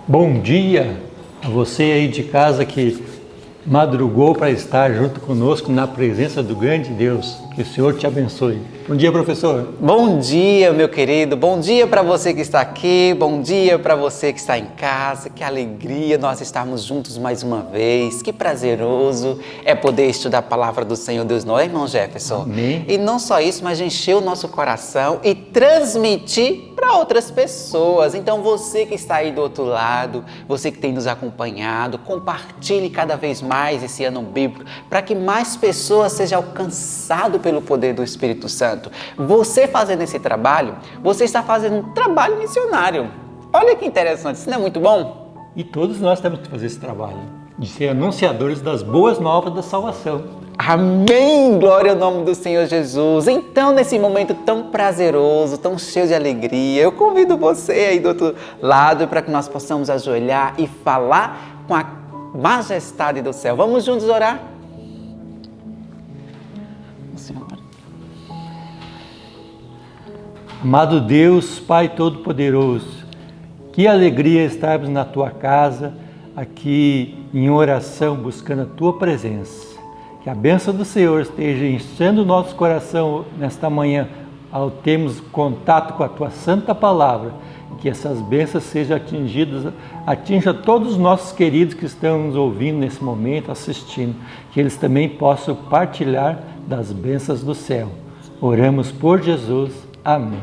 Bom dia a você aí de casa que madrugou para estar junto conosco na presença do grande Deus. Que o Senhor te abençoe. Bom dia, professor. Bom dia, meu querido. Bom dia para você que está aqui. Bom dia para você que está em casa. Que alegria nós estarmos juntos mais uma vez. Que prazeroso é poder estudar a palavra do Senhor Deus, não é, irmão Jefferson? Amém. E não só isso, mas encher o nosso coração e transmitir para outras pessoas. Então você que está aí do outro lado, você que tem nos acompanhado, compartilhe cada vez mais esse ano bíblico para que mais pessoas sejam alcançadas pelo poder do Espírito Santo. Você fazendo esse trabalho, você está fazendo um trabalho missionário. Olha que interessante, isso não é muito bom? E todos nós temos que fazer esse trabalho, de ser anunciadores das boas novas da salvação. Amém! Glória ao nome do Senhor Jesus. Então, nesse momento tão prazeroso, tão cheio de alegria, eu convido você aí do outro lado para que nós possamos ajoelhar e falar com a majestade do céu. Vamos juntos orar? Amado Deus, Pai Todo-Poderoso, que alegria estarmos na Tua casa, aqui em oração, buscando a Tua presença. Que a bênção do Senhor esteja enchendo o nosso coração nesta manhã, ao termos contato com a Tua Santa Palavra, que essas bênçãos sejam atinja todos os nossos queridos que estão nos ouvindo nesse momento, assistindo, que eles também possam partilhar das bênçãos do céu. Oramos por Jesus. Amém.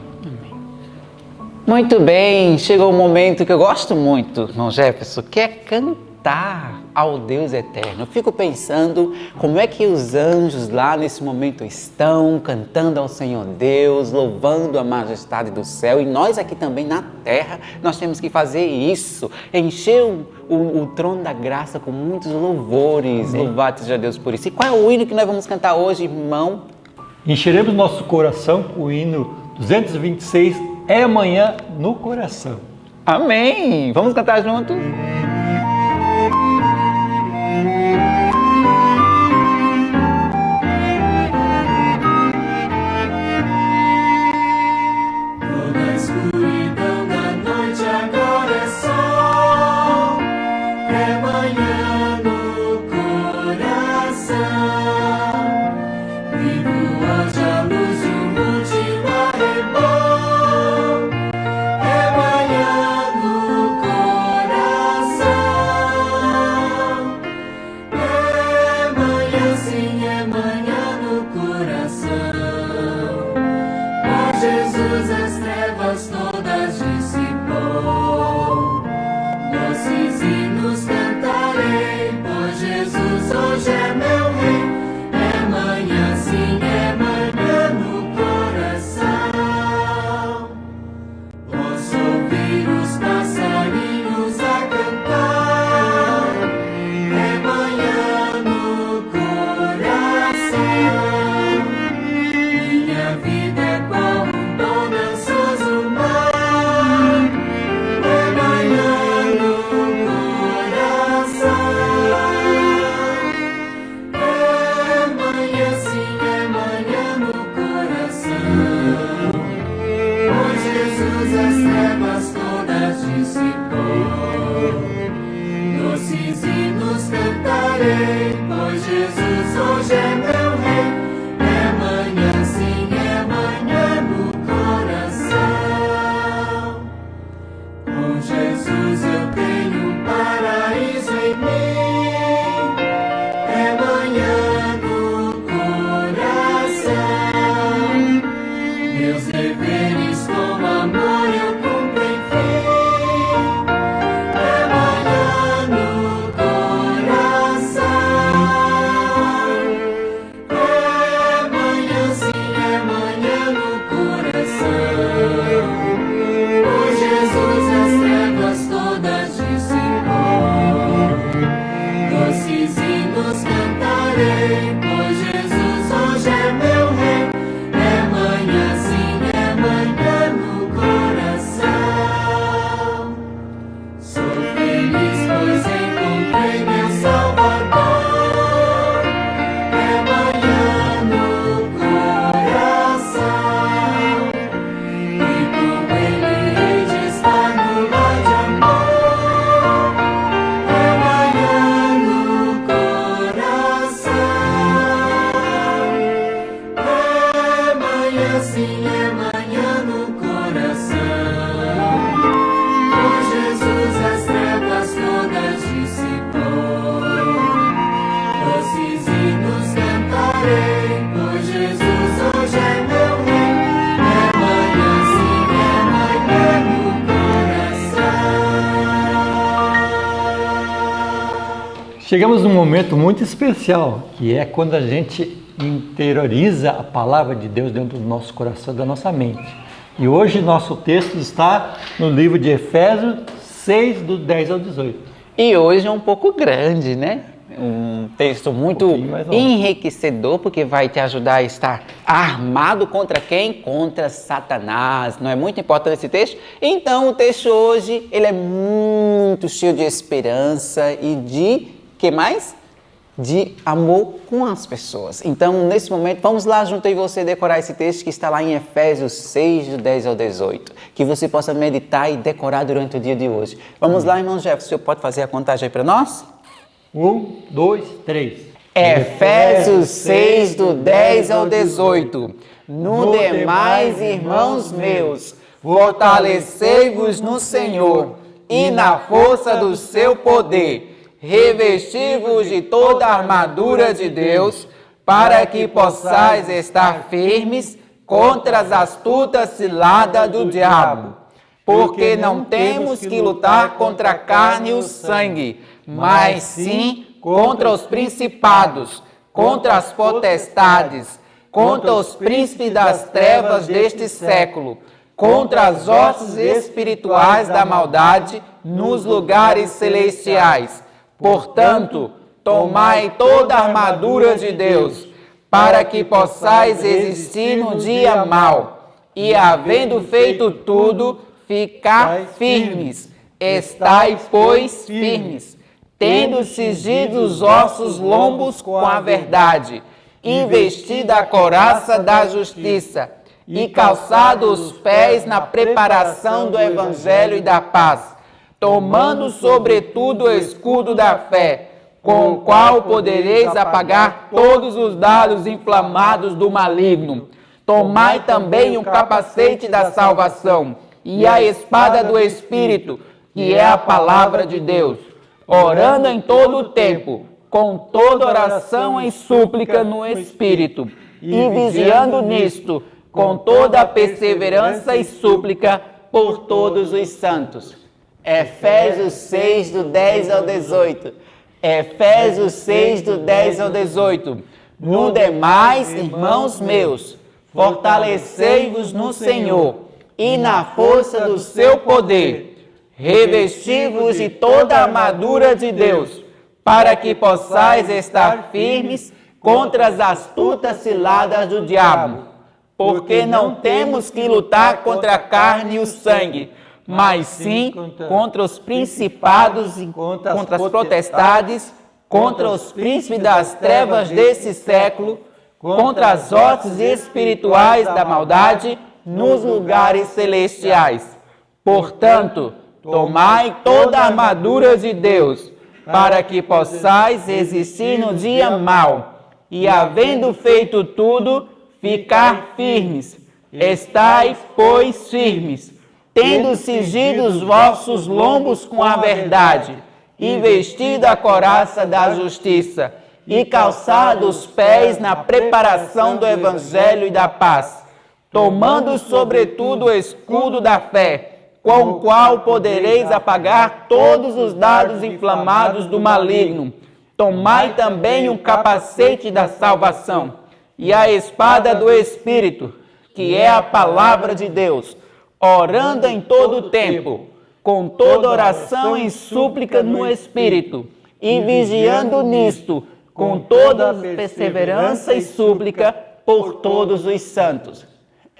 Muito bem, chegou o momento que eu gosto muito, irmão Jefferson, que é cantar ao Deus eterno. Eu fico pensando como é que os anjos lá nesse momento estão cantando ao Senhor Deus, louvando a majestade do céu, e nós aqui também na terra, nós temos que fazer isso, encher o trono da graça com muitos louvores. Louvado seja Deus por isso. E qual é o hino que nós vamos cantar hoje, irmão? Encheremos nosso coração com o hino 226, é amanhã no coração. Amém! Vamos cantar juntos? Chegamos num momento muito especial, que é quando a gente interioriza a palavra de Deus dentro do nosso coração, da nossa mente. E hoje nosso texto está no livro de Efésios 6, do 10 ao 18. E hoje é um pouco grande, né? Um texto muito enriquecedor, porque vai te ajudar a estar armado contra quem? Contra Satanás. Não é muito importante esse texto? Então o texto hoje, ele é muito cheio de esperança e de, que mais? De amor com as pessoas. Então, nesse momento, vamos lá junto aí você decorar esse texto que está lá em Efésios 6, do 10 ao 18. Que você possa meditar e decorar durante o dia de hoje. Vamos lá, irmão Jefferson, o senhor pode fazer a contagem aí para nós? 1, 2, 3. Efésios 6, do 10 ao 18. No demais, irmãos meus, fortalecei-vos no Senhor e na força do seu poder. Revesti-vos de toda a armadura de Deus, para que possais estar firmes contra as astutas ciladas do diabo. Porque não temos que lutar contra a carne e o sangue, mas sim contra os principados, contra as potestades, contra os príncipes das trevas deste século, contra as hostes espirituais da maldade nos lugares celestiais. Portanto, tomai toda a armadura de Deus, para que possais resistir no dia mau, e havendo feito tudo, ficar firmes. Estai, pois, firmes, tendo cingido os vossos lombos com a verdade, e vestida a couraça da justiça, e calçado os pés na preparação do evangelho e da paz, tomando sobretudo o escudo da fé, com o qual podereis apagar todos os dardos inflamados do maligno. Tomai também o capacete da salvação e a espada do Espírito, que é a palavra de Deus, orando em todo o tempo, com toda oração e súplica no Espírito, e vigiando nisto, com toda a perseverança e súplica por todos os santos. Efésios 6, do 10 ao 18. Efésios 6, do 10 ao 18. No demais, irmãos meus, fortalecei-vos no Senhor e na força do seu poder. Revesti-vos de toda a armadura de Deus, para que possais estar firmes contra as astutas ciladas do diabo. Porque não temos que lutar contra a carne e o sangue, mas sim contra os principados, contra as potestades, contra os príncipes das trevas desse século, contra as hostes espirituais da maldade nos lugares celestiais. Portanto, tomai toda a armadura de Deus, para que possais resistir no dia mau, e havendo feito tudo, ficar firmes. Estai, pois, firmes, tendo cingido os vossos lombos com a verdade, e vestido a couraça da justiça, e calçado os pés na preparação do evangelho e da paz, tomando sobretudo o escudo da fé, com o qual podereis apagar todos os dardos inflamados do maligno. Tomai também o capacete da salvação, e a espada do Espírito, que é a palavra de Deus, orando em todo o tempo, com toda oração e súplica no Espírito, e vigiando nisto, com toda perseverança e súplica por todos os santos.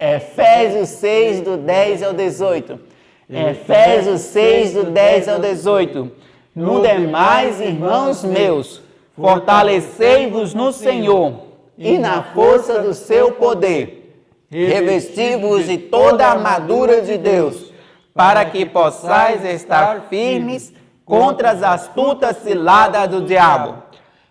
Efésios 6, do 10 ao 18. Efésios 6, do 10 ao 18. No demais, irmãos meus, fortalecei-vos no Senhor e na força do seu poder. Revesti-vos de toda a armadura de Deus, para que possais estar firmes contra as astutas ciladas do diabo.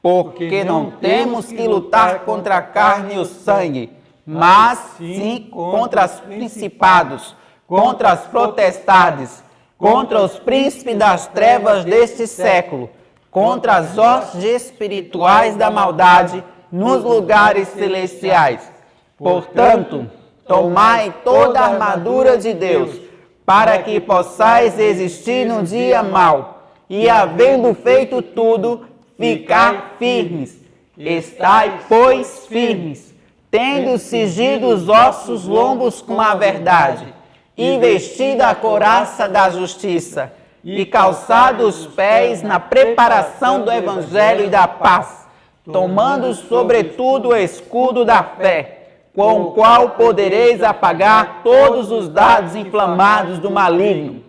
Porque não temos que lutar contra a carne e o sangue, mas sim contra os principados, contra as potestades, contra os príncipes das trevas deste século, contra as hostes espirituais da maldade nos lugares celestiais. Portanto, tomai toda a armadura de Deus, para que possais resistir no dia mau, e havendo feito tudo, ficar firmes. Estai, pois, firmes, tendo cingido os vossos lombos com a verdade, e vestida a couraça da justiça, e calçado os pés na preparação do evangelho e da paz, tomando sobretudo o escudo da fé, com o qual podereis apagar todos os dardos inflamados do maligno.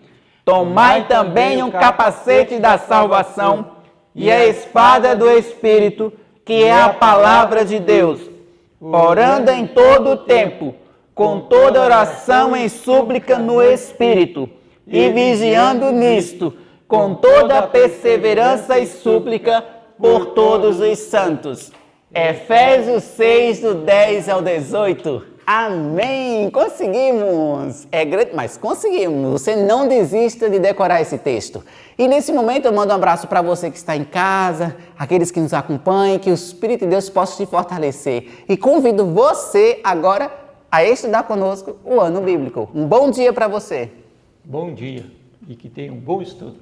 Tomai também um capacete da salvação e a espada do Espírito, que é a palavra de Deus, orando em todo o tempo, com toda oração e súplica no Espírito, e vigiando nisto, com toda perseverança e súplica por todos os santos. Efésios 6, do 10 ao 18. Amém! Conseguimos! É grande, mas conseguimos. Você não desista de decorar esse texto. E nesse momento eu mando um abraço para você que está em casa, aqueles que nos acompanham, que o Espírito de Deus possa te fortalecer. E convido você agora a estudar conosco o ano bíblico. Um bom dia para você. Bom dia e que tenha um bom estudo.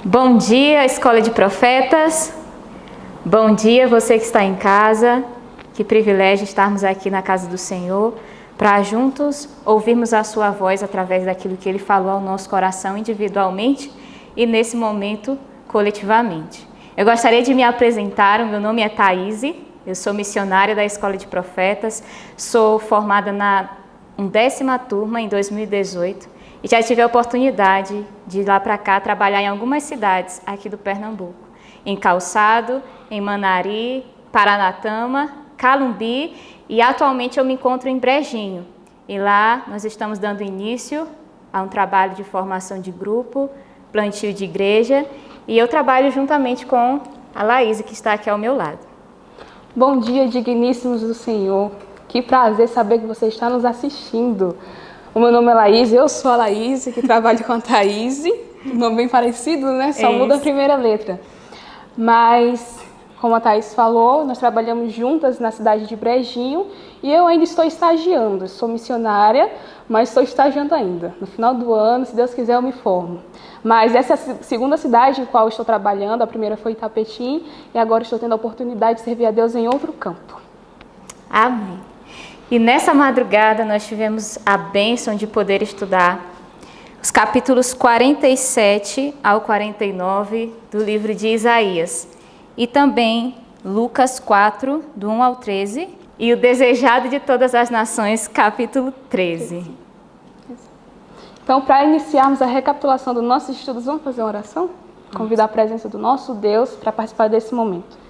Bom dia, Escola de Profetas. Bom dia, você que está em casa. Que privilégio estarmos aqui na casa do Senhor para juntos ouvirmos a sua voz através daquilo que Ele falou ao nosso coração individualmente e nesse momento coletivamente. Eu gostaria de me apresentar, o meu nome é Thaíse, eu sou missionária da Escola de Profetas, sou formada na 10ª turma em 2018 e já tive a oportunidade de ir lá para cá trabalhar em algumas cidades aqui do Pernambuco, em Calçado, em Manari, Paranatama, Calumbi e atualmente eu me encontro em Brejinho. E lá nós estamos dando início a um trabalho de formação de grupo, plantio de igreja e eu trabalho juntamente com a Laísa, que está aqui ao meu lado. Bom dia, digníssimos do Senhor. Que prazer saber que você está nos assistindo. O meu nome é Laísa, eu sou a Laísa, que trabalho com a Thaíse. Um nome bem parecido, né? Só muda a primeira letra. Mas, como a Thaís falou, nós trabalhamos juntas na cidade de Brejinho e eu ainda estou estagiando. Sou missionária, mas estou estagiando ainda. No final do ano, se Deus quiser, eu me formo. Mas essa é a segunda cidade em qual estou trabalhando. A primeira foi Itapetim e agora estou tendo a oportunidade de servir a Deus em outro campo. Amém. E nessa madrugada nós tivemos a bênção de poder estudar os capítulos 47 ao 49 do livro de Isaías. E também Lucas 4, do 1 ao 13, e o Desejado de Todas as Nações, capítulo 13. Então, para iniciarmos a recapitulação dos nossos estudos, vamos fazer uma oração? Convidar a presença do nosso Deus para participar desse momento.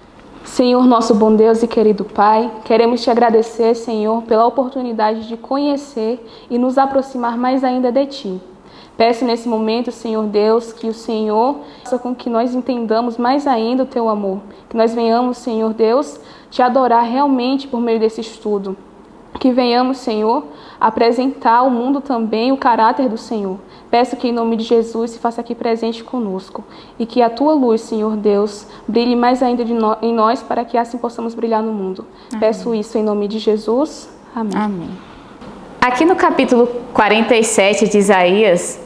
Senhor, nosso bom Deus e querido Pai, queremos te agradecer, Senhor, pela oportunidade de conhecer e nos aproximar mais ainda de Ti. Peço nesse momento, Senhor Deus, que o Senhor faça com que nós entendamos mais ainda o Teu amor. Que nós venhamos, Senhor Deus, Te adorar realmente por meio desse estudo. Que venhamos, Senhor, apresentar ao mundo também o caráter do Senhor. Peço que em nome de Jesus se faça aqui presente conosco. E que a Tua luz, Senhor Deus, brilhe mais ainda em nós para que assim possamos brilhar no mundo. Amém. Peço isso em nome de Jesus. Amém. Amém. Aqui no capítulo 47 de Isaías,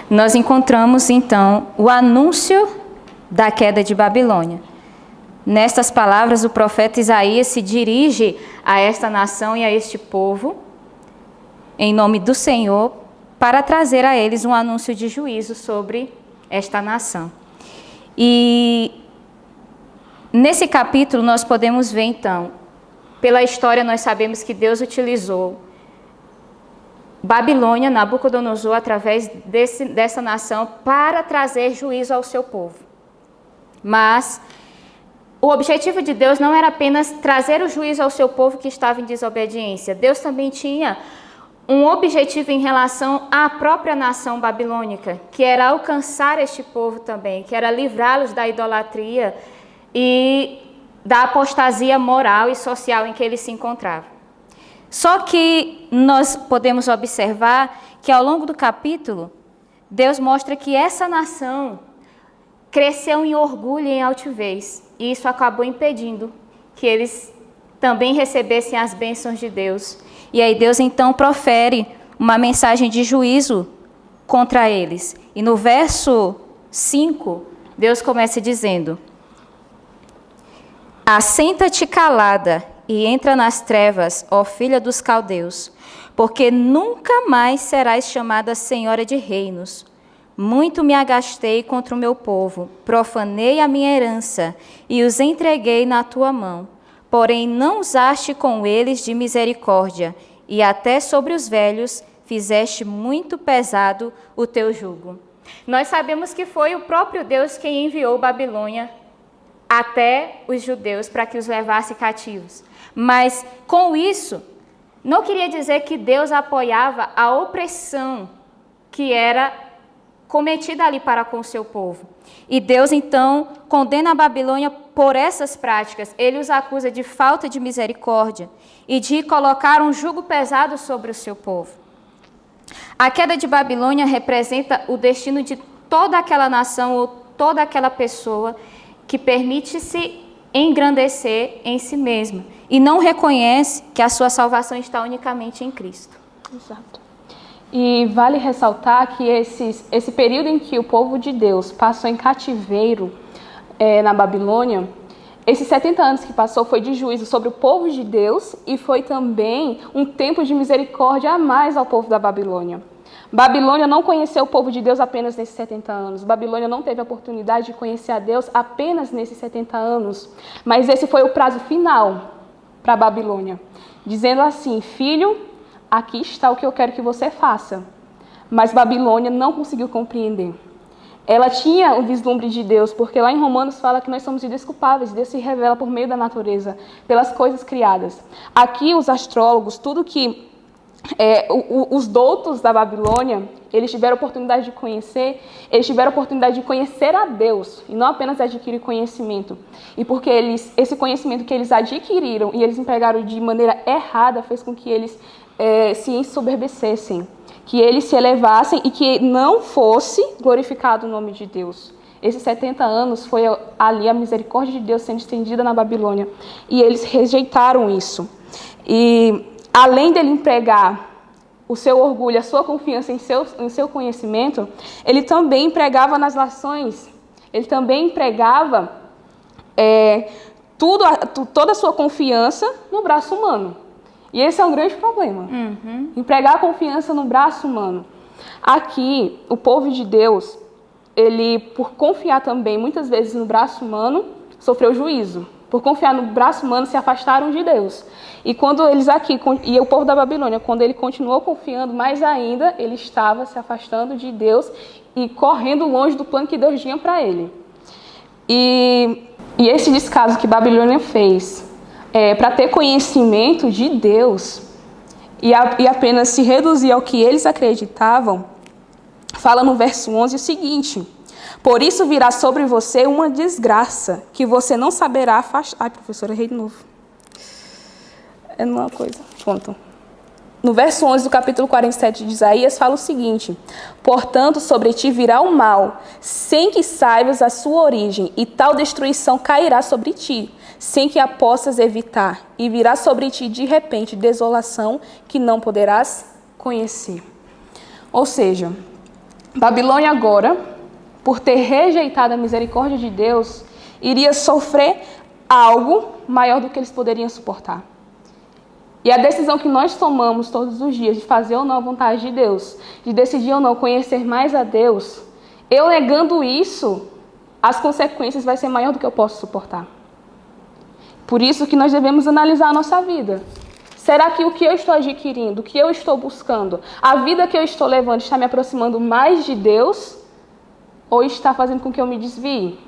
nós encontramos então o anúncio da queda de Babilônia. Nestas palavras, o profeta Isaías se dirige a esta nação e a este povo, em nome do Senhor, para trazer a eles um anúncio de juízo sobre esta nação. E nesse capítulo nós podemos ver então, pela história nós sabemos que Deus utilizou Babilônia, Nabucodonosor, através dessa nação, para trazer juízo ao seu povo. Mas o objetivo de Deus não era apenas trazer o juízo ao seu povo que estava em desobediência. Deus também tinha um objetivo em relação à própria nação babilônica, que era alcançar este povo também, que era livrá-los da idolatria e da apostasia moral e social em que eles se encontravam. Só que nós podemos observar que ao longo do capítulo, Deus mostra que essa nação cresceu em orgulho e em altivez. E isso acabou impedindo que eles também recebessem as bênçãos de Deus. E aí Deus então profere uma mensagem de juízo contra eles. E no verso 5, Deus começa dizendo: assenta-te calada e entra nas trevas, ó filha dos caldeus, porque nunca mais serás chamada senhora de reinos. Muito me agastei contra o meu povo, profanei a minha herança e os entreguei na tua mão. Porém não usaste com eles de misericórdia, e até sobre os velhos fizeste muito pesado o teu jugo. Nós sabemos que foi o próprio Deus quem enviou Babilônia até os judeus para que os levasse cativos. Mas com isso, não queria dizer que Deus apoiava a opressão que era cometida ali para com o seu povo. E Deus então condena a Babilônia por essas práticas. Ele os acusa de falta de misericórdia e de colocar um jugo pesado sobre o seu povo. A queda de Babilônia representa o destino de toda aquela nação ou toda aquela pessoa que permite-se engrandecer em si mesma e não reconhece que a sua salvação está unicamente em Cristo. Exato. E vale ressaltar que esse período em que o povo de Deus passou em cativeiro na Babilônia, esses 70 anos que passou foi de juízo sobre o povo de Deus e foi também um tempo de misericórdia a mais ao povo da Babilônia. Babilônia não conheceu o povo de Deus apenas nesses 70 anos. Babilônia não teve a oportunidade de conhecer a Deus apenas nesses 70 anos. Mas esse foi o prazo final para a Babilônia, dizendo assim: filho, aqui está o que eu quero que você faça. Mas Babilônia não conseguiu compreender. Ela tinha o vislumbre de Deus, porque lá em Romanos fala que nós somos indesculpáveis. Deus se revela por meio da natureza, pelas coisas criadas. Aqui os astrólogos, tudo que os doutos da Babilônia, eles tiveram a oportunidade de conhecer, eles tiveram a oportunidade de conhecer a Deus, e não apenas adquirir conhecimento. E porque esse conhecimento que eles adquiriram e eles empregaram de maneira errada, fez com que eles se ensoberbecessem, que eles se elevassem e que não fosse glorificado o nome de Deus. Esses 70 anos foi ali a misericórdia de Deus sendo estendida na Babilônia, e eles rejeitaram isso. E além dele empregar o seu orgulho, a sua confiança em seu conhecimento, ele também empregava nas nações, ele também empregava toda a sua confiança no braço humano. E esse é um grande problema. Empregar a confiança no braço humano. Aqui, o povo de Deus, ele, por confiar também muitas vezes no braço humano, sofreu juízo. Por confiar no braço humano, se afastaram de Deus. E quando eles aqui, e o povo da Babilônia, quando ele continuou confiando, mais ainda, ele estava se afastando de Deus e correndo longe do plano que Deus tinha para ele. E esse descaso que Babilônia fez, para ter conhecimento de Deus e apenas se reduzir ao que eles acreditavam, fala no verso 11 o seguinte: por isso virá sobre você uma desgraça que você não saberá afastar. Ai, professora, errei de novo. É uma coisa. Pronto. No verso 11 do capítulo 47 de Isaías fala o seguinte: portanto, sobre ti virá o mal, sem que saibas a sua origem, e tal destruição cairá sobre ti, sem que a possas evitar, e virá sobre ti de repente desolação que não poderás conhecer. Ou seja, Babilônia agora, por ter rejeitado a misericórdia de Deus, iria sofrer algo maior do que eles poderiam suportar. E a decisão que nós tomamos todos os dias de fazer ou não a vontade de Deus, de decidir ou não conhecer mais a Deus, eu negando isso, as consequências vai ser maior do que eu posso suportar. Por isso que nós devemos analisar a nossa vida. Será que o que eu estou adquirindo, o que eu estou buscando, a vida que eu estou levando está me aproximando mais de Deus ou está fazendo com que eu me desvie?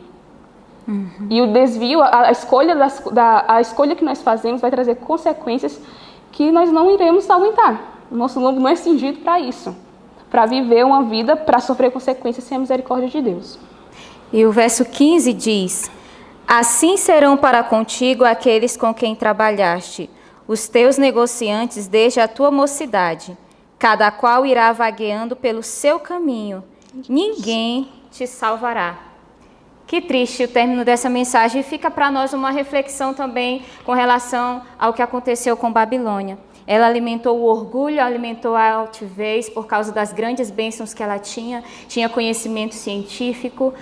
E o desvio, a escolha que nós fazemos vai trazer consequências que nós não iremos aguentar. O nosso lombo não é cingido para isso, para viver uma vida, para sofrer consequências sem a misericórdia de Deus. E o verso 15 diz: assim serão para contigo aqueles com quem trabalhaste, os teus negociantes desde a tua mocidade, cada qual irá vagueando pelo seu caminho, ninguém te salvará. Que triste o término dessa mensagem, e fica para nós uma reflexão também com relação ao que aconteceu com Babilônia. ela alimentou o orgulho, alimentou a altivez por causa das grandes bênçãos que ela tinha conhecimento científico,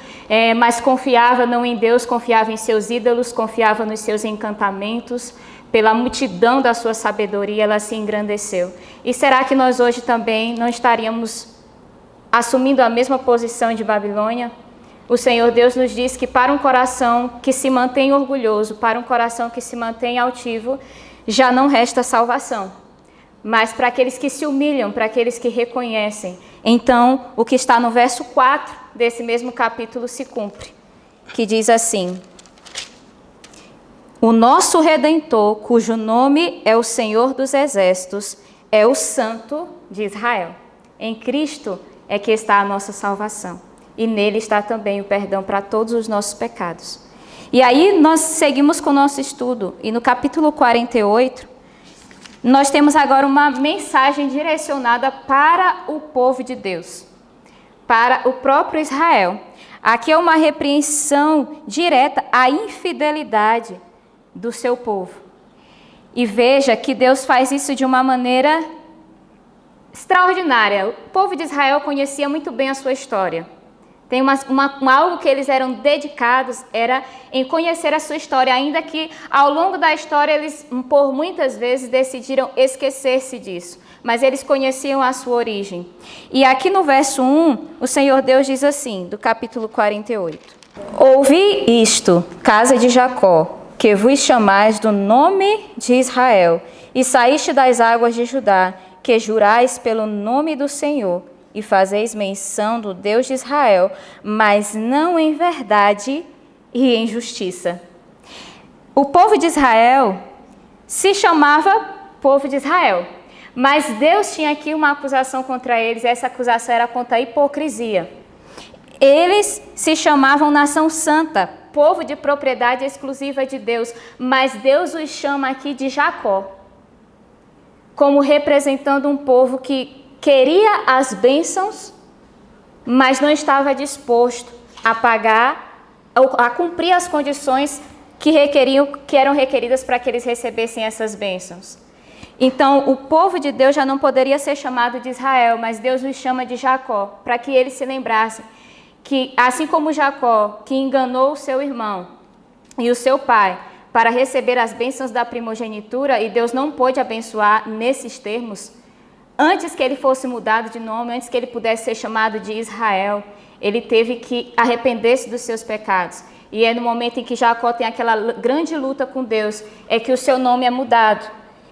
mas confiava não em Deus, confiava em seus ídolos, confiava nos seus encantamentos. Pela multidão da sua sabedoria, ela se engrandeceu. E será que nós hoje também não estaríamos assumindo a mesma posição de Babilônia? O Senhor Deus nos diz que para um coração que se mantém orgulhoso, para um coração que se mantém altivo, já não resta salvação. Mas para aqueles que se humilham, para aqueles que reconhecem, então o que está no verso 4 desse mesmo capítulo se cumpre, que diz assim: o nosso Redentor, cujo nome é o Senhor dos Exércitos, é o Santo de Israel. Em Cristo é que está a nossa salvação. E nele está também o perdão para todos os nossos pecados. E aí nós seguimos com o nosso estudo. E no capítulo 48, nós temos agora uma mensagem direcionada para o povo de Deus, para o próprio Israel. Aqui é uma repreensão direta à infidelidade do seu povo. E veja que Deus faz isso de uma maneira extraordinária. O povo de Israel conhecia muito bem a sua história. Tem algo que eles eram dedicados, era em conhecer a sua história, ainda que ao longo da história eles, por muitas vezes, decidiram esquecer-se disso. Mas eles conheciam a sua origem. E aqui no verso 1, o Senhor Deus diz assim, do capítulo 48. Ouvi isto, casa de Jacó, que vos chamais do nome de Israel, e saíste das águas de Judá, que jurais pelo nome do Senhor, e fazeis menção do Deus de Israel, mas não em verdade e em justiça. O povo de Israel se chamava povo de Israel, mas Deus tinha aqui uma acusação contra eles, essa acusação era contra a hipocrisia. Eles se chamavam nação santa, povo de propriedade exclusiva de Deus, mas Deus os chama aqui de Jacó, como representando um povo que queria as bênçãos, mas não estava disposto a pagar, a cumprir as condições que eram requeridas para que eles recebessem essas bênçãos. Então, o povo de Deus já não poderia ser chamado de Israel, mas Deus os chama de Jacó, para que eles se lembrassem que, assim como Jacó, que enganou o seu irmão e o seu pai para receber as bênçãos da primogenitura, e Deus não pôde abençoar nesses termos, antes que ele fosse mudado de nome, antes que ele pudesse ser chamado de Israel, ele teve que arrepender-se dos seus pecados. E é no momento em que Jacó tem aquela grande luta com Deus, é que o seu nome é mudado.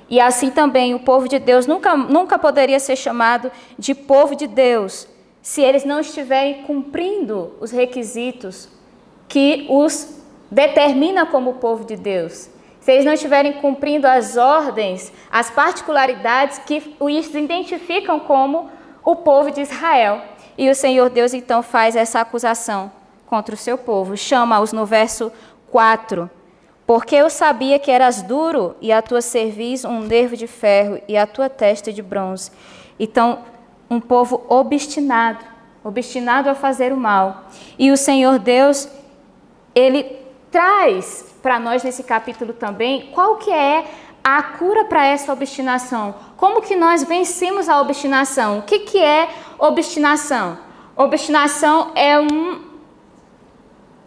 E assim também o povo de Deus nunca poderia ser chamado de povo de Deus, se eles não estiverem cumprindo os requisitos que os determina como povo de Deus. Se eles não estiverem cumprindo as ordens, as particularidades que os identificam como o povo de Israel. E o Senhor Deus então faz essa acusação contra o seu povo. Chama-os no verso 4. Porque eu sabia que eras duro e a tua cerviz um nervo de ferro e a tua testa de bronze. Então, um povo obstinado a fazer o mal. E o Senhor Deus, ele traz para nós nesse capítulo também qual que é a cura para essa obstinação. Como que nós vencemos a obstinação? O que é obstinação? Obstinação é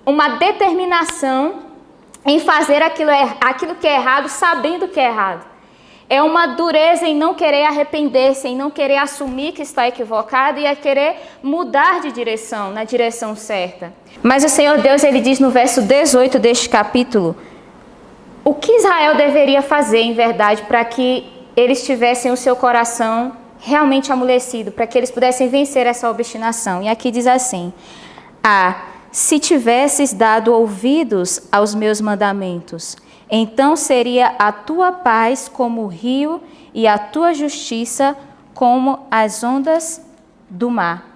uma determinação em fazer aquilo que é errado, sabendo que é errado. É uma dureza em não querer arrepender-se, em não querer assumir que está equivocado e a querer mudar de direção, na direção certa. Mas o Senhor Deus, ele diz no verso 18 deste capítulo, o que Israel deveria fazer, em verdade, para que eles tivessem o seu coração realmente amolecido, para que eles pudessem vencer essa obstinação. E aqui diz assim, se tivesses dado ouvidos aos meus mandamentos, então seria a tua paz como o rio e a tua justiça como as ondas do mar.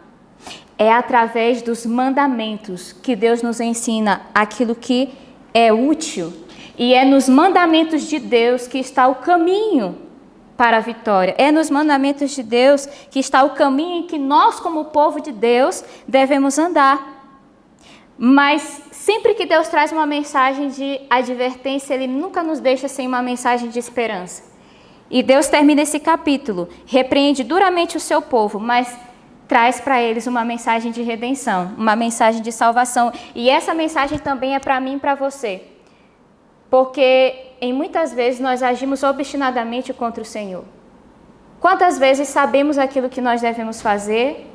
É através dos mandamentos que Deus nos ensina aquilo que é útil. E é nos mandamentos de Deus que está o caminho para a vitória. É nos mandamentos de Deus que está o caminho em que nós, como povo de Deus, devemos andar. Mas sempre que Deus traz uma mensagem de advertência, Ele nunca nos deixa sem uma mensagem de esperança. E Deus termina esse capítulo, repreende duramente o seu povo, mas traz para eles uma mensagem de redenção, uma mensagem de salvação. E essa mensagem também é para mim e para você. Porque em muitas vezes nós agimos obstinadamente contra o Senhor. Quantas vezes sabemos aquilo que nós devemos fazer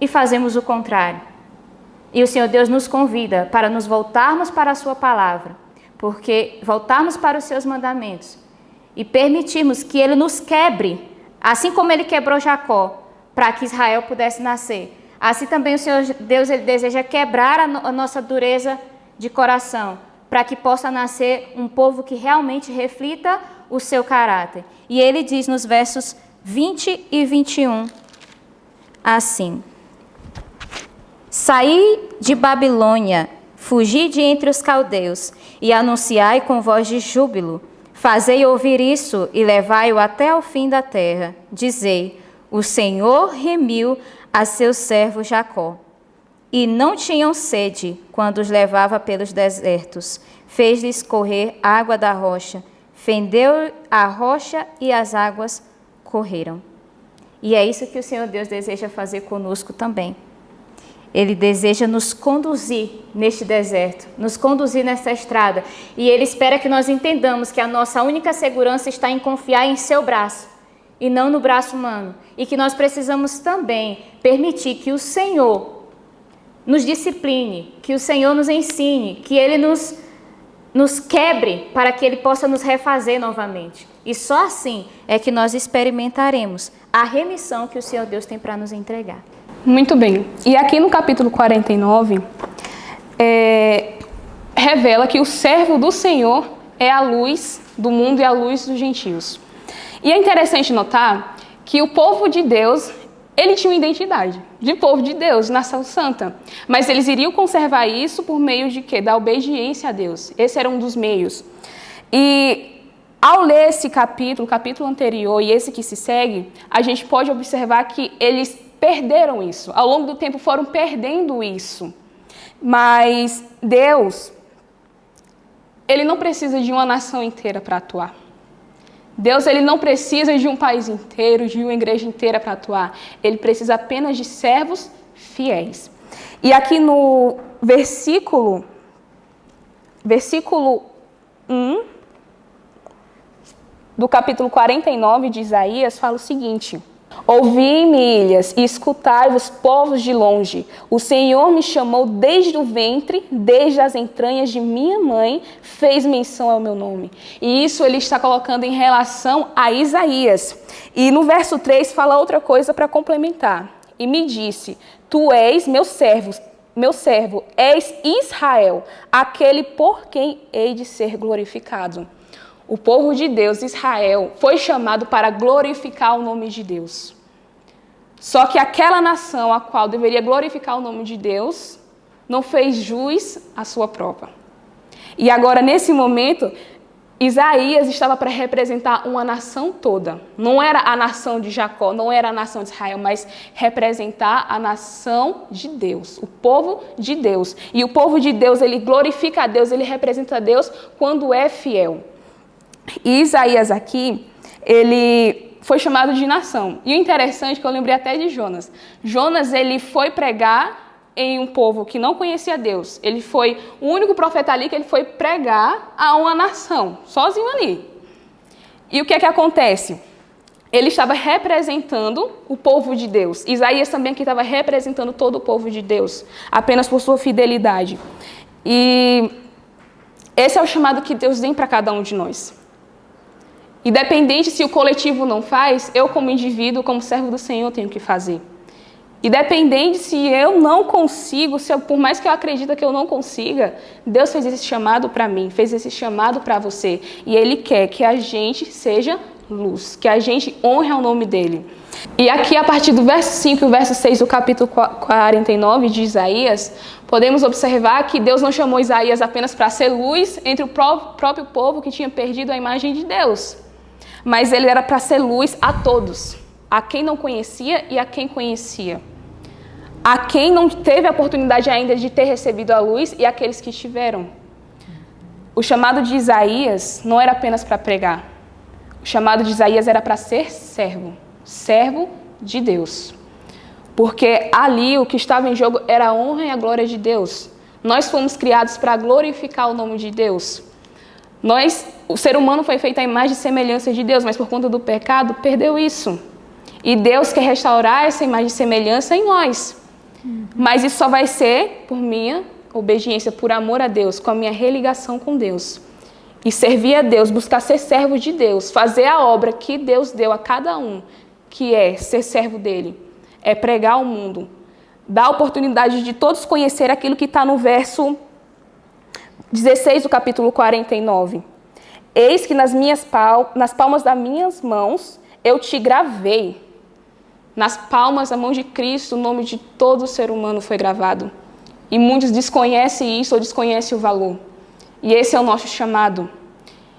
e fazemos o contrário? E o Senhor Deus nos convida para nos voltarmos para a sua palavra, porque voltarmos para os seus mandamentos e permitirmos que Ele nos quebre, assim como Ele quebrou Jacó, para que Israel pudesse nascer. Assim também o Senhor Deus Ele deseja quebrar a nossa dureza de coração, para que possa nascer um povo que realmente reflita o seu caráter. E Ele diz nos versos 20 e 21, assim: Saí de Babilônia, fugi de entre os caldeus, e anunciai com voz de júbilo. Fazei ouvir isso e levai-o até ao fim da terra. Dizei: o Senhor remiu a seu servo Jacó. E não tinham sede quando os levava pelos desertos. Fez-lhes correr água da rocha. Fendeu a rocha e as águas correram. E é isso que o Senhor Deus deseja fazer conosco também. Ele deseja nos conduzir neste deserto, nos conduzir nessa estrada. E Ele espera que nós entendamos que a nossa única segurança está em confiar em seu braço e não no braço humano. E que nós precisamos também permitir que o Senhor nos discipline, que o Senhor nos ensine, que Ele nos quebre para que Ele possa nos refazer novamente. E só assim é que nós experimentaremos a remissão que o Senhor Deus tem para nos entregar. Muito bem. E aqui no capítulo 49, revela que o servo do Senhor é a luz do mundo e a luz dos gentios. E é interessante notar que o povo de Deus, ele tinha uma identidade de povo de Deus, nação santa. Mas eles iriam conservar isso por meio de quê? Da obediência a Deus. Esse era um dos meios. E ao ler esse capítulo, o capítulo anterior e esse que se segue, a gente pode observar que eles perderam isso. Ao longo do tempo foram perdendo isso. Mas Deus, Ele não precisa de uma nação inteira para atuar. Deus, Ele não precisa de um país inteiro, de uma igreja inteira para atuar. Ele precisa apenas de servos fiéis. E aqui no versículo 1 do capítulo 49 de Isaías, fala o seguinte: Ouvi-me, ilhas, e escutai-vos, povos de longe. O Senhor me chamou desde o ventre, desde as entranhas de minha mãe, fez menção ao meu nome. E isso ele está colocando em relação a Isaías. E no verso 3 fala outra coisa para complementar. E me disse: Tu és meu servo, és Israel, aquele por quem hei de ser glorificado. O povo de Deus, Israel, foi chamado para glorificar o nome de Deus. Só que aquela nação a qual deveria glorificar o nome de Deus não fez jus à sua própria. E agora, nesse momento, Isaías estava para representar uma nação toda. Não era a nação de Jacó, não era a nação de Israel, mas representar a nação de Deus, o povo de Deus. E o povo de Deus, ele glorifica a Deus, ele representa a Deus quando é fiel. E Isaías aqui, ele foi chamado de nação. E o interessante é que eu lembrei até de Jonas. Jonas, ele foi pregar em um povo que não conhecia Deus. Ele foi o único profeta ali que ele foi pregar a uma nação, sozinho ali. E o que é que acontece? Ele estava representando o povo de Deus. Isaías também aqui estava representando todo o povo de Deus, apenas por sua fidelidade. E esse é o chamado que Deus tem para cada um de nós. Independente se o coletivo não faz, eu como indivíduo, como servo do Senhor, tenho que fazer. Independente se eu não consigo, por mais que eu acredite que eu não consiga, Deus fez esse chamado para mim, fez esse chamado para você. E Ele quer que a gente seja luz, que a gente honre ao nome dEle. E aqui, a partir do verso 5 e o verso 6 do capítulo 49 de Isaías, podemos observar que Deus não chamou Isaías apenas para ser luz entre o próprio povo que tinha perdido a imagem de Deus. Mas ele era para ser luz a todos, a quem não conhecia e a quem conhecia. A quem não teve a oportunidade ainda de ter recebido a luz e aqueles que tiveram. O chamado de Isaías não era apenas para pregar. O chamado de Isaías era para ser servo, servo de Deus. Porque ali o que estava em jogo era a honra e a glória de Deus. Nós fomos criados para glorificar o nome de Deus. O ser humano foi feito à imagem e semelhança de Deus, mas por conta do pecado perdeu isso. E Deus quer restaurar essa imagem e semelhança em nós. Mas isso só vai ser por minha obediência, por amor a Deus, com a minha religação com Deus. E servir a Deus, buscar ser servo de Deus, fazer a obra que Deus deu a cada um, que é ser servo dele, é pregar ao mundo, dar a oportunidade de todos conhecer aquilo que está no verso 16 do capítulo 49. Eis que nas palmas das minhas mãos eu te gravei. Nas palmas da mão de Cristo, o nome de todo ser humano foi gravado. E muitos desconhecem isso ou desconhecem o valor. E esse é o nosso chamado.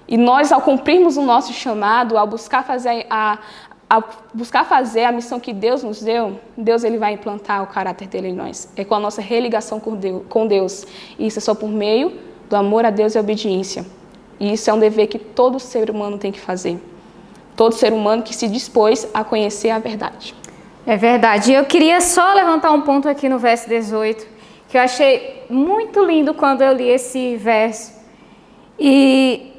E nós, ao cumprirmos o nosso chamado, ao buscar fazer a missão que Deus nos deu, Deus ele vai implantar o caráter dele em nós. É com a nossa religação com Deus. E isso é só por meio do amor a Deus e a obediência. E isso é um dever que todo ser humano tem que fazer. Todo ser humano que se dispôs a conhecer a verdade. É verdade. E eu queria só levantar um ponto aqui no verso 18, que eu achei muito lindo quando eu li esse verso. E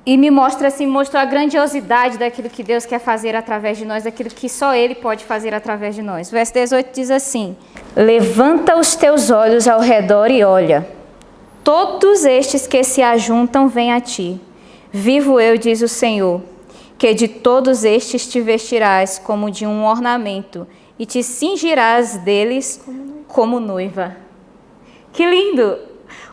me mostrou a grandiosidade daquilo que Deus quer fazer através de nós, daquilo que só Ele pode fazer através de nós. O verso 18 diz assim: levanta os teus olhos ao redor e olha. Todos estes que se ajuntam vêm a ti. Vivo eu, diz o Senhor, que de todos estes te vestirás como de um ornamento e te cingirás deles como noiva. Que lindo!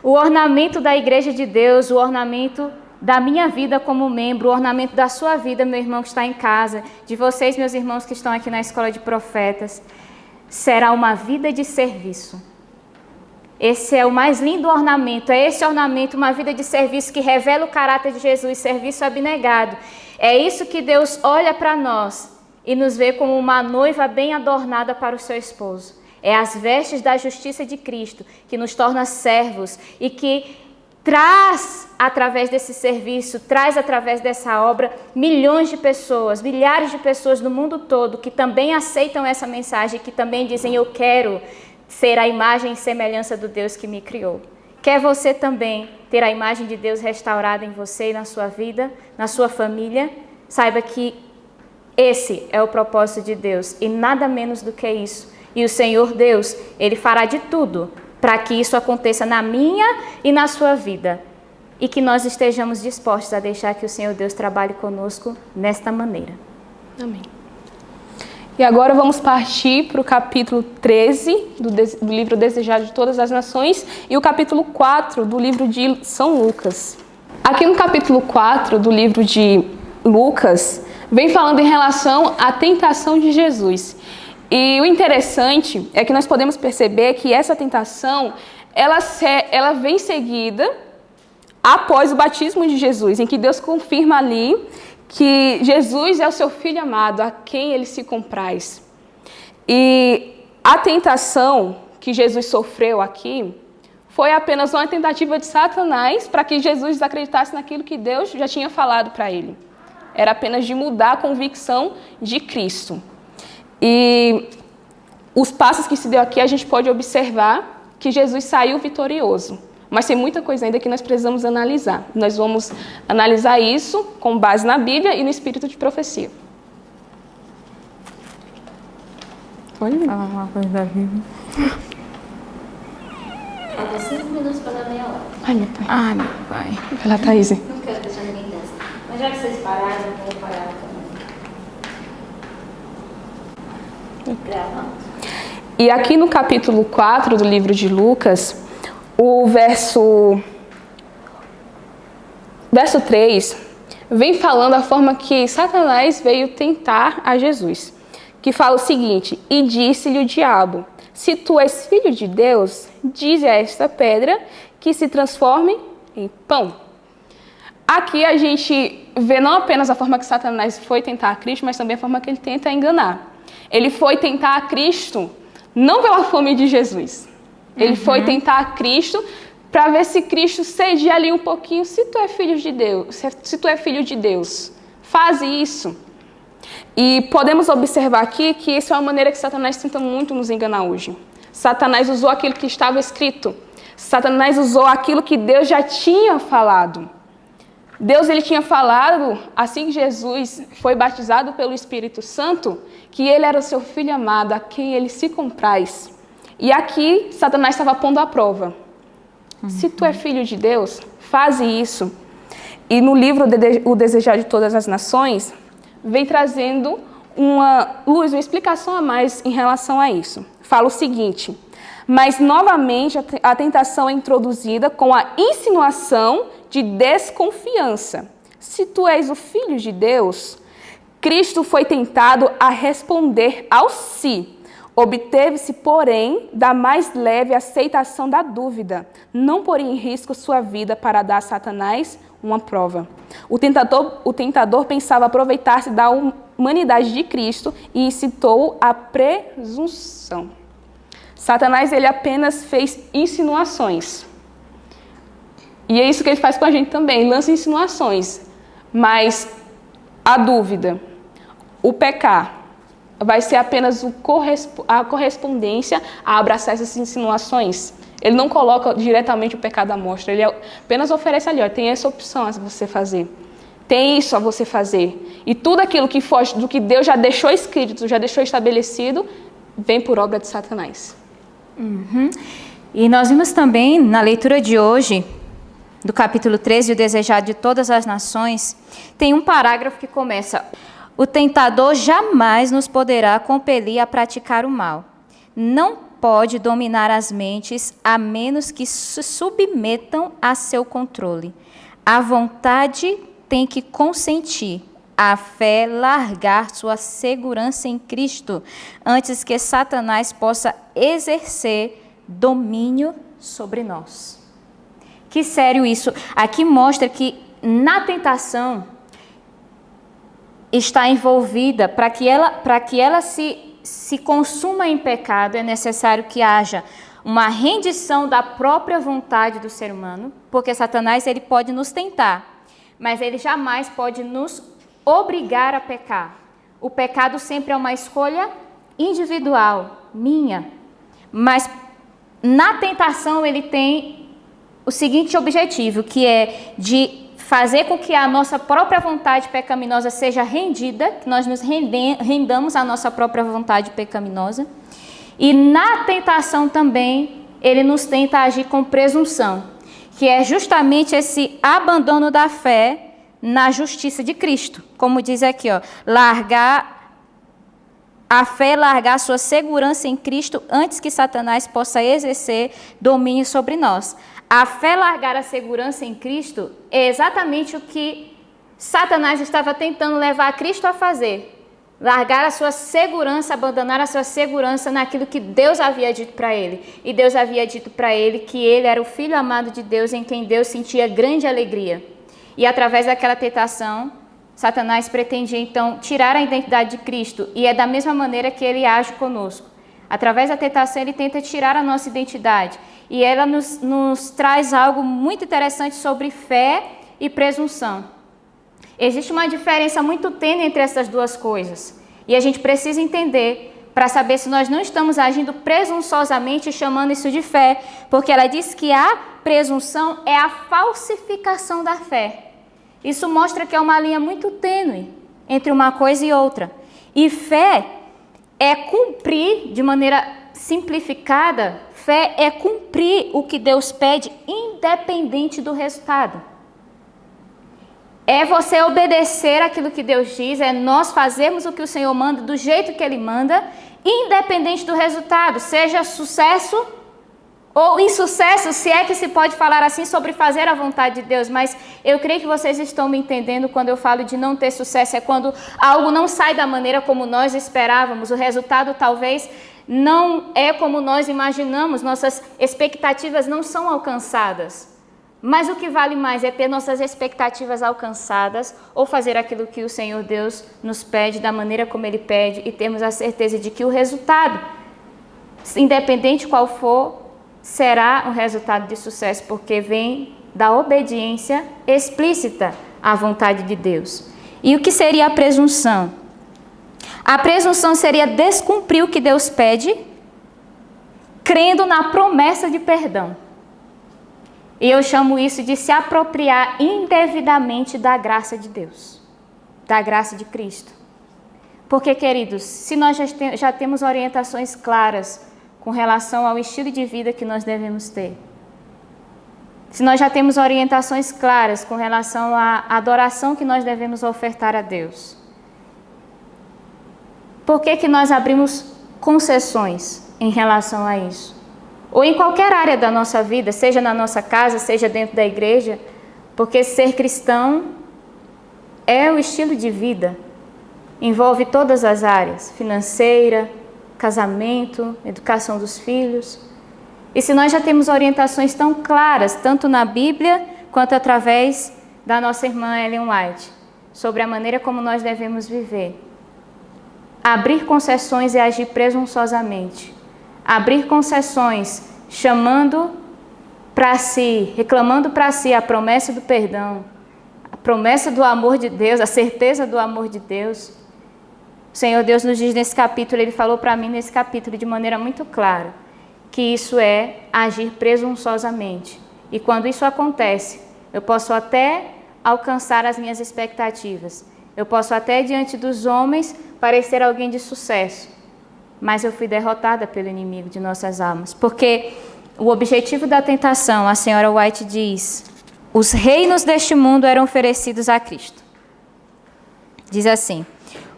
O ornamento da igreja de Deus, o ornamento da minha vida como membro, o ornamento da sua vida, meu irmão que está em casa, de vocês, meus irmãos que estão aqui na Escola de Profetas, será uma vida de serviço. Esse é o mais lindo ornamento, é esse ornamento, uma vida de serviço que revela o caráter de Jesus, serviço abnegado. É isso que Deus olha para nós e nos vê como uma noiva bem adornada para o seu esposo. É as vestes da justiça de Cristo que nos torna servos e que traz, através desse serviço, traz através dessa obra, milhões de pessoas, milhares de pessoas no mundo todo que também aceitam essa mensagem, que também dizem: eu quero ser a imagem e semelhança do Deus que me criou. Quer você também ter a imagem de Deus restaurada em você e na sua vida, na sua família? Saiba que esse é o propósito de Deus e nada menos do que isso. E o Senhor Deus, Ele fará de tudo para que isso aconteça na minha e na sua vida. E que nós estejamos dispostos a deixar que o Senhor Deus trabalhe conosco nesta maneira. Amém. E agora vamos partir para o capítulo 13 do livro Desejado de Todas as Nações e o capítulo 4 do livro de São Lucas. Aqui no capítulo 4 do livro de Lucas, vem falando em relação à tentação de Jesus. E o interessante é que nós podemos perceber que essa tentação, ela vem seguida após o batismo de Jesus, em que Deus confirma ali que Jesus é o seu Filho amado, a quem ele se compraz. E a tentação que Jesus sofreu aqui foi apenas uma tentativa de Satanás para que Jesus desacreditasse naquilo que Deus já tinha falado para ele. Era apenas de mudar a convicção de Cristo. E os passos que se deu aqui, a gente pode observar que Jesus saiu vitorioso. Mas tem muita coisa ainda que nós precisamos analisar. Nós vamos analisar isso com base na Bíblia e no espírito de profecia. Pode falar uma coisa da Bíblia. Falta 5 minutos para dar meia hora. Ai, meu pai. Ai, meu pai. Vai lá, Thaís. Não quero deixar ninguém dançar. Mas já que vocês pararam, eu vou parar também. Gravando. E aqui no capítulo 4 do livro de Lucas, o verso 3 vem falando a forma que Satanás veio tentar a Jesus, que fala o seguinte: e disse-lhe o diabo: se tu és filho de Deus, dize a esta pedra que se transforme em pão. Aqui a gente vê não apenas a forma que Satanás foi tentar a Cristo, mas também a forma que ele tenta enganar. Ele foi tentar a Cristo não pela fome de Jesus. Ele foi tentar a Cristo para ver se Cristo cedia ali um pouquinho. Se tu é filho de Deus, Faz isso. E podemos observar aqui que essa é uma maneira que Satanás tenta muito nos enganar hoje. Satanás usou aquilo que estava escrito. Satanás usou aquilo que Deus já tinha falado. Deus ele tinha falado, assim que Jesus foi batizado pelo Espírito Santo, que ele era o seu filho amado, a quem ele se compraz. E aqui Satanás estava pondo à prova. Se tu é filho de Deus, faze isso. E no livro O Desejar de Todas as Nações, vem trazendo uma luz, uma explicação a mais em relação a isso. Fala o seguinte: mas novamente a tentação é introduzida com a insinuação de desconfiança. Se tu és o Filho de Deus, Cristo foi tentado a responder ao si. Obteve-se, porém, da mais leve aceitação da dúvida, não pôr em risco sua vida para dar a Satanás uma prova. O tentador pensava aproveitar-se da humanidade de Cristo e incitou a presunção. Satanás ele apenas fez insinuações. E é isso que ele faz com a gente também, lança insinuações. Mas a dúvida, o pecar, vai ser apenas a correspondência a abraçar essas insinuações. Ele não coloca diretamente o pecado à mostra, ele apenas oferece ali, ó, tem essa opção a você fazer. Tem isso a você fazer. E tudo aquilo que foge do que Deus já deixou escrito, já deixou estabelecido, vem por obra de Satanás. E nós vimos também na leitura de hoje, do capítulo 13, o Desejar de Todas as Nações, tem um parágrafo que começa: o tentador jamais nos poderá compelir a praticar o mal. Não pode dominar as mentes a menos que se submetam a seu controle. A vontade tem que consentir, a fé largar sua segurança em Cristo, antes que Satanás possa exercer domínio sobre nós. Que sério isso? Aqui mostra que na tentação está envolvida, para que ela se consuma em pecado, é necessário que haja uma rendição da própria vontade do ser humano, porque Satanás ele pode nos tentar, mas ele jamais pode nos obrigar a pecar. O pecado sempre é uma escolha individual, minha. Mas na tentação ele tem o seguinte objetivo, que é de fazer com que a nossa própria vontade pecaminosa seja rendida, que nós nos rendamos à nossa própria vontade pecaminosa. E na tentação também ele nos tenta agir com presunção, que é justamente esse abandono da fé na justiça de Cristo. Como diz aqui, ó, largar a fé, largar sua segurança em Cristo antes que Satanás possa exercer domínio sobre nós. A fé largar a segurança em Cristo é exatamente o que Satanás estava tentando levar Cristo a fazer. Largar a sua segurança, abandonar a sua segurança naquilo que Deus havia dito para ele. E Deus havia dito para ele que ele era o Filho amado de Deus, em quem Deus sentia grande alegria. E através daquela tentação, Satanás pretendia então tirar a identidade de Cristo. E é da mesma maneira que ele age conosco. Através da tentação ele tenta tirar a nossa identidade. E ela nos traz algo muito interessante sobre fé e presunção. Existe uma diferença muito tênue entre essas duas coisas. E a gente precisa entender para saber se nós não estamos agindo presunçosamente e chamando isso de fé. Porque ela diz que a presunção é a falsificação da fé. Isso mostra que é uma linha muito tênue entre uma coisa e outra. E fé é cumprir, de maneira simplificada, fé é cumprir o que Deus pede, independente do resultado. É você obedecer aquilo que Deus diz, é nós fazermos o que o Senhor manda, do jeito que Ele manda, independente do resultado, seja sucesso ou insucesso, se é que se pode falar assim sobre fazer a vontade de Deus. Mas eu creio que vocês estão me entendendo quando eu falo de não ter sucesso, é quando algo não sai da maneira como nós esperávamos, o resultado talvez não é como nós imaginamos, nossas expectativas não são alcançadas. Mas o que vale mais é ter nossas expectativas alcançadas ou fazer aquilo que o Senhor Deus nos pede, da maneira como Ele pede, e termos a certeza de que o resultado, independente qual for, será um resultado de sucesso, porque vem da obediência explícita à vontade de Deus. E o que seria a presunção? A presunção seria descumprir o que Deus pede, crendo na promessa de perdão. E eu chamo isso de se apropriar indevidamente da graça de Deus, da graça de Cristo. Porque, queridos, se nós já temos orientações claras com relação ao estilo de vida que nós devemos ter, se nós já temos orientações claras com relação à adoração que nós devemos ofertar a Deus, por que nós abrimos concessões em relação a isso? Ou em qualquer área da nossa vida, seja na nossa casa, seja dentro da igreja, porque ser cristão é o estilo de vida, envolve todas as áreas, financeira, casamento, educação dos filhos. E se nós já temos orientações tão claras, tanto na Bíblia, quanto através da nossa irmã Ellen White, sobre a maneira como nós devemos viver, abrir concessões é agir presunçosamente. Abrir concessões, chamando para si, reclamando para si a promessa do perdão, a promessa do amor de Deus, a certeza do amor de Deus. O Senhor Deus nos diz nesse capítulo, Ele falou para mim nesse capítulo de maneira muito clara, que isso é agir presunçosamente. E quando isso acontece, eu posso até alcançar as minhas expectativas. Eu posso até, diante dos homens, parecer alguém de sucesso. Mas eu fui derrotada pelo inimigo de nossas almas. Porque o objetivo da tentação, a senhora White diz, os reinos deste mundo eram oferecidos a Cristo. Diz assim,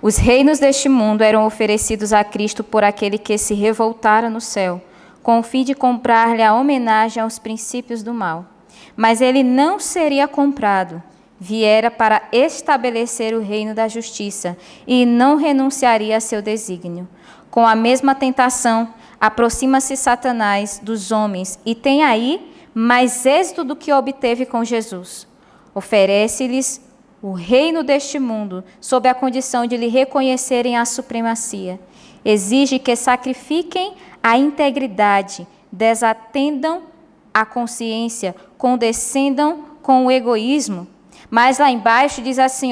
os reinos deste mundo eram oferecidos a Cristo por aquele que se revoltara no céu, com o fim de comprar-lhe a homenagem aos princípios do mal. Mas ele não seria comprado, viera para estabelecer o reino da justiça e não renunciaria a seu desígnio. Com a mesma tentação, aproxima-se Satanás dos homens e tem aí mais êxito do que obteve com Jesus. Oferece-lhes o reino deste mundo, sob a condição de lhe reconhecerem a supremacia. Exige que sacrifiquem a integridade, desatendam a consciência, condescendam com o egoísmo. Mas lá embaixo diz assim,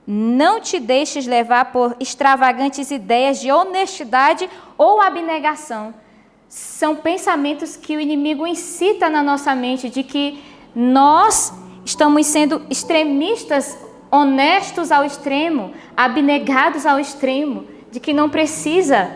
não te deixes levar por extravagantes ideias de honestidade ou abnegação. São pensamentos que o inimigo incita na nossa mente, de que nós estamos sendo extremistas, honestos ao extremo, abnegados ao extremo, de que não precisa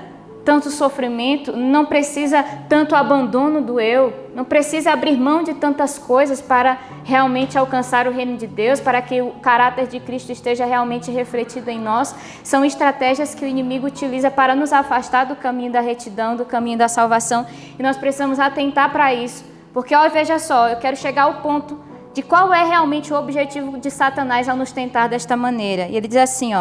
tanto sofrimento, não precisa tanto abandono do eu, não precisa abrir mão de tantas coisas para realmente alcançar o reino de Deus, para que o caráter de Cristo esteja realmente refletido em nós. São estratégias que o inimigo utiliza para nos afastar do caminho da retidão, do caminho da salvação, e nós precisamos atentar para isso, porque veja só, eu quero chegar ao ponto de qual é realmente o objetivo de Satanás ao nos tentar desta maneira. E ele diz assim,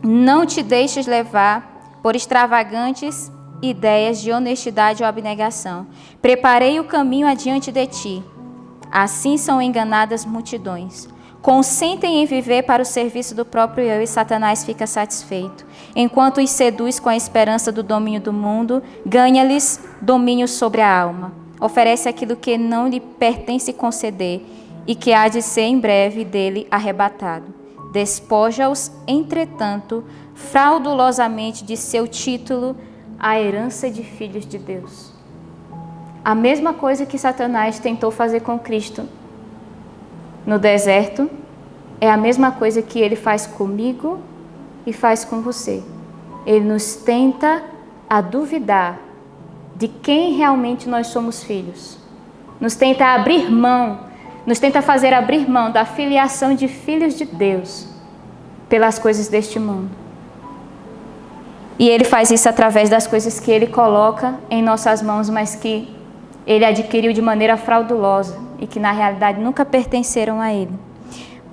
não te deixes levar por extravagantes ideias de honestidade ou abnegação. Preparei o caminho adiante de ti. Assim são enganadas multidões. Consentem em viver para o serviço do próprio eu e Satanás fica satisfeito. Enquanto os seduz com a esperança do domínio do mundo, ganha-lhes domínio sobre a alma. Oferece aquilo que não lhe pertence conceder e que há de ser em breve dele arrebatado. Despoja-os, entretanto, fraudulosamente de seu título, a herança de filhos de Deus. A mesma coisa que Satanás tentou fazer com Cristo no deserto, é a mesma coisa que ele faz comigo e faz com você. Ele nos tenta a duvidar de quem realmente nós somos filhos. Nos tenta abrir mão, nos tenta fazer abrir mão da filiação de filhos de Deus pelas coisas deste mundo. E ele faz isso através das coisas que ele coloca em nossas mãos, mas que ele adquiriu de maneira fraudulosa e que na realidade nunca pertenceram a ele.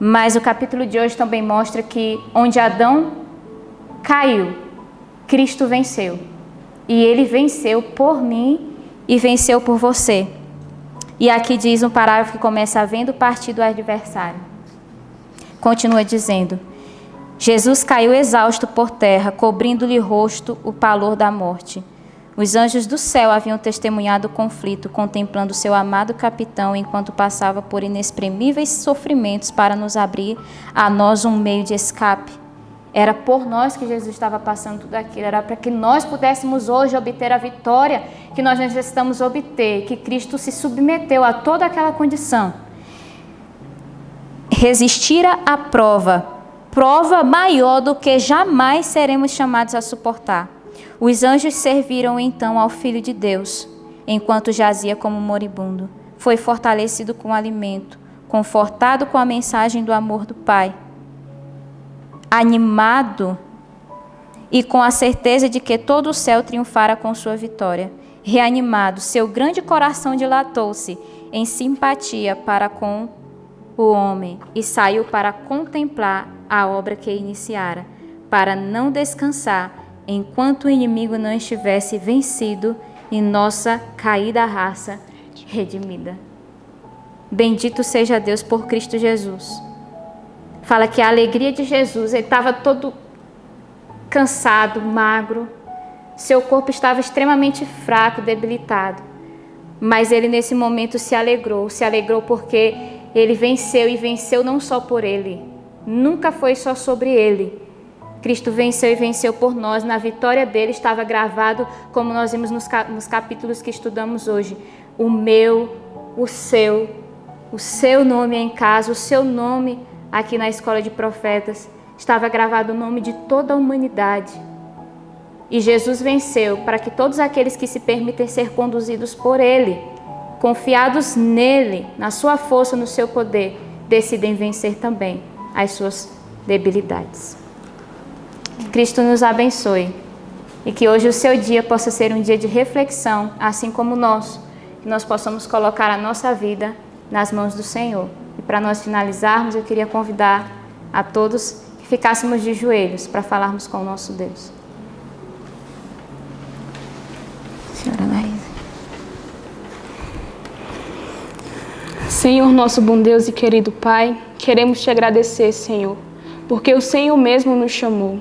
Mas o capítulo de hoje também mostra que onde Adão caiu, Cristo venceu. E ele venceu por mim e venceu por você. E aqui diz um parágrafo que começa: havendo partido o adversário. Continua dizendo: Jesus caiu exausto por terra, cobrindo-lhe o rosto o pavor da morte. Os anjos do céu haviam testemunhado o conflito, contemplando seu amado capitão enquanto passava por inexprimíveis sofrimentos para nos abrir a nós um meio de escape. Era por nós que Jesus estava passando tudo aquilo, era para que nós pudéssemos hoje obter a vitória que nós necessitamos obter, que Cristo se submeteu a toda aquela condição. Resistir à prova maior do que jamais seremos chamados a suportar. Os anjos serviram então ao Filho de Deus, enquanto jazia como moribundo. Foi fortalecido com alimento, confortado com a mensagem do amor do Pai. Animado e com a certeza de que todo o céu triunfara com sua vitória. Reanimado, seu grande coração dilatou-se em simpatia para com o homem e saiu para contemplar a obra que iniciara, para não descansar enquanto o inimigo não estivesse vencido e nossa caída raça redimida. Bendito seja Deus por Cristo Jesus. Fala que a alegria de Jesus, ele estava todo cansado, magro, seu corpo estava extremamente fraco, debilitado, mas ele nesse momento se alegrou porque ele venceu e venceu não só por ele, nunca foi só sobre ele. Cristo venceu e venceu por nós. Na vitória dele estava gravado, como nós vimos nos capítulos que estudamos hoje, o meu, o seu nome em casa, o seu nome aqui na Escola de Profetas. Estava gravado o nome de toda a humanidade. E Jesus venceu para que todos aqueles que se permitem ser conduzidos por ele, confiados nele, na sua força, no seu poder, decidem vencer também as suas debilidades. Que Cristo nos abençoe e que hoje o seu dia possa ser um dia de reflexão, assim como o nosso, que nós possamos colocar a nossa vida nas mãos do Senhor. E para nós finalizarmos, eu queria convidar a todos que ficássemos de joelhos para falarmos com o nosso Deus. Senhora Anaísa. Senhor, nosso bom Deus e querido Pai, queremos te agradecer, Senhor, porque o Senhor mesmo nos chamou.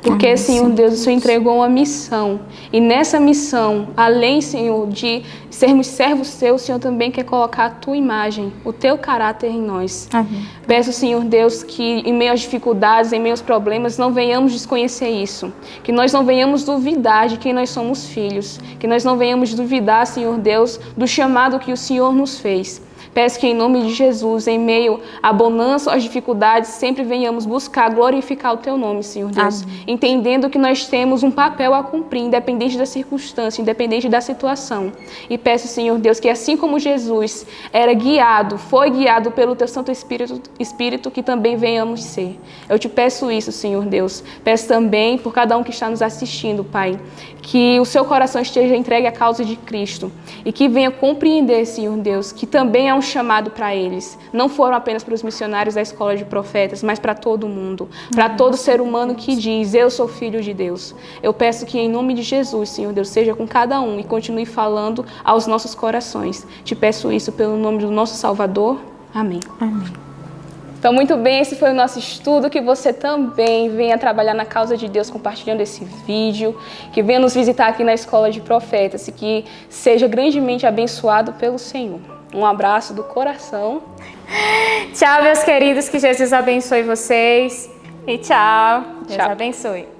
Porque, Senhor Deus, o Senhor entregou uma missão. E nessa missão, além, Senhor, de sermos servos seus, o Senhor também quer colocar a tua imagem, o teu caráter em nós. Amém. Peço, Senhor Deus, que em meio às dificuldades, em meio aos problemas, não venhamos desconhecer isso. Que nós não venhamos duvidar de quem nós somos filhos. Que nós não venhamos duvidar, Senhor Deus, do chamado que o Senhor nos fez. Peço que em nome de Jesus, em meio à bonança, às dificuldades, sempre venhamos buscar glorificar o teu nome, Senhor Deus. Amém. Entendendo que nós temos um papel a cumprir, independente da circunstância, independente da situação. E peço, Senhor Deus, que assim como Jesus era guiado, foi guiado pelo teu Santo Espírito, que também venhamos ser. Eu te peço isso, Senhor Deus. Peço também por cada um que está nos assistindo, Pai, que o seu coração esteja entregue à causa de Cristo e que venha compreender, Senhor Deus, que também é um chamado para eles. Não foram apenas para os missionários da Escola de Profetas, mas para todo mundo, para todo ser humano que diz, eu sou filho de Deus. Eu peço que em nome de Jesus, Senhor Deus, seja com cada um e continue falando aos nossos corações. Te peço isso pelo nome do nosso Salvador. Amém. Amém. Então, muito bem, esse foi o nosso estudo, que você também venha trabalhar na causa de Deus compartilhando esse vídeo, que venha nos visitar aqui na Escola de Profetas e que seja grandemente abençoado pelo Senhor. Um abraço do coração. Tchau, meus queridos, que Jesus abençoe vocês e tchau. Deus abençoe.